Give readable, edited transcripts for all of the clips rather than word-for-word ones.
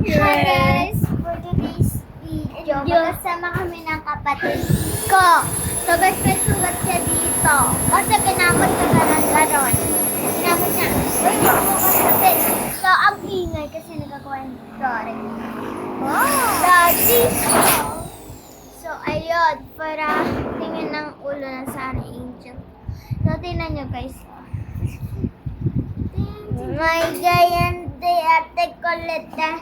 Hi guys! For today's video, magkasama kami ng kapatid ko. So guys, may sugat siya dito. Kasi pinakot ka na ng ganon. Pinakot niya. Uy, makuha sa bed. So, ang ingay kasi nagagawa yung drawing. Wow! Daddy! So, ayun. Para tingin ng ulo ng Sarah Angel. So, tingnan nyo guys. May gayante ate Colette.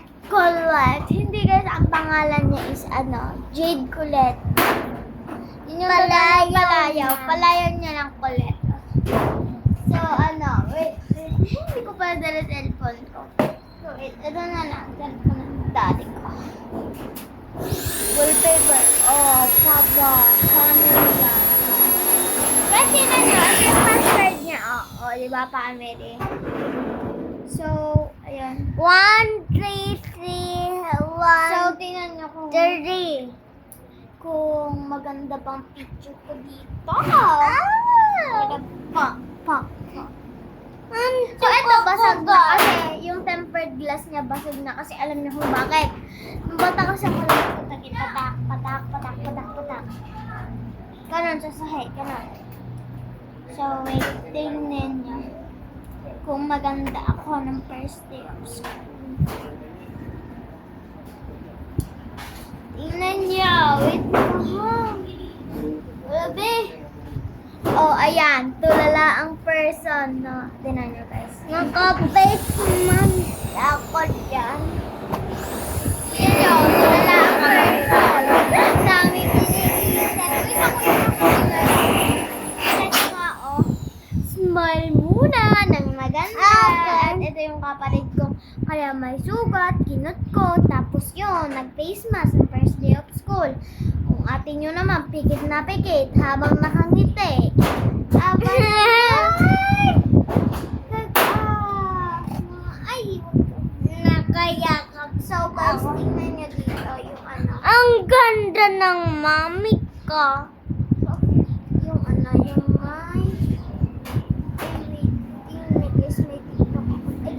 Hindi guys, ang pangalan niya is Jade Colette. Yun yung palayaw niya ng Colette. So wait. Hindi ko pala dala cellphone ko. So wait, ito na lang. Cellphone ng daddy ko. Wallpaper. Oh, papa. Camera. Kasi na nyo, ano yung password niya? Oh, di ba, family? So, ayan. 1, 3, 3, 1. So, tingnan nyo kung 3. Kung maganda pang picture ko dito. Pa. So, ito, basag na kasi. Yung tempered glass niya, basag na kasi alam niyo kung bakit. Bata ko sa patak. Ganon, sasahay, ganon. So, wait, tingnan niyo kung maganda ako ng first day of school. Tingnan niyo, wait mo. Grabe. Oh, ayan, tulala ang person, no? Tingnan niyo, guys. Naka-face man ako dyan. Tingnan niyo, tulala ang person. Ang dami pinilisan. Wait ako smile muna ng maganda. At ito yung kapatid ko. Kaya may sugat, kinot ko. Tapos yun, nag-face mask ng first day of school. Kung atin nyo naman, pikit na pikit habang nakangiti. Ay, nakayakap. So, guys, tingnan nyo dito yung Ang ganda ng mami ko. Yung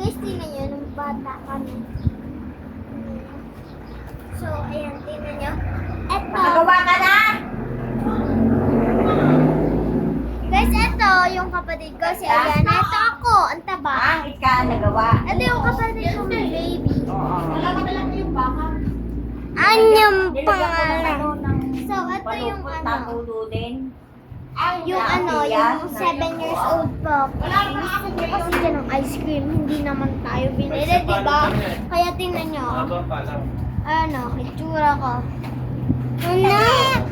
yung tingnan nyo, nung bata kami. So, ayan, tingnan nyo. Eto. Nakagawa ka na? Guys, eto, yung kapatid ko, si Ayana. Eto ako, ang taba. Ika nagawa. Eto yung kapatid ko, may baby. Oo. Nagkakadala ko yung baka. Anyang pangalan. So, eto yung Tapulo din. yung 7 years old po. Gusto niya kasi dyan ng ice cream, hindi naman tayo binili, diba? Kaya tingnan nyo. Itsura ko.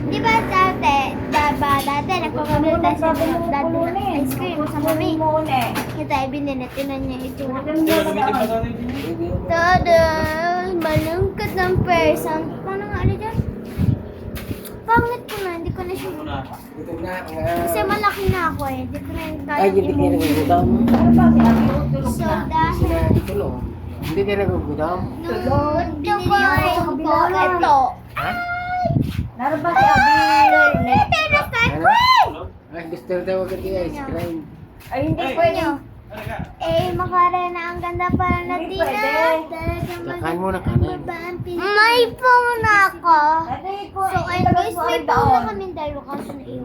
Di ba dati nagpapabili tayo sa dati ng ice cream sa mami. Kaya tayo binili, tingnan nyo itsura. Tada! Malungkot ng person. Paano nga ulit dyan? Pangit ko na, hindi ko na siya. Kasi malaki na ako eh. Hindi ko na yung kaya So, dahil Hindi ka nagugudam. nung binili ko ito. Naroon ba si Abi? Ito na start with! Ay, gusto na tawag ka ice cream. Ay, hindi pwede. Makara na ang ganda para na Hindi Tina. pwede. Kain mo na kanin. May phone ako. Ate ko, So, ayun guys, may phone na kami dalawa kasi na iyo.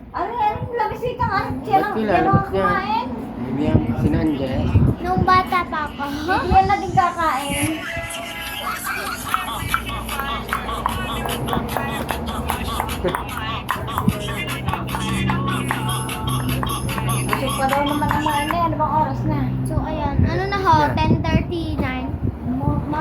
Ano, labisita nga. Siya lang, Ba't siya lang kilala niya? kumain. Hindi yan, sinandya. Nung bata pa ako. Hindi yan laging kakain. Busog pa daw naman ang mga ano bang oras na? So, ayan. Ano na ho? 10:30 na.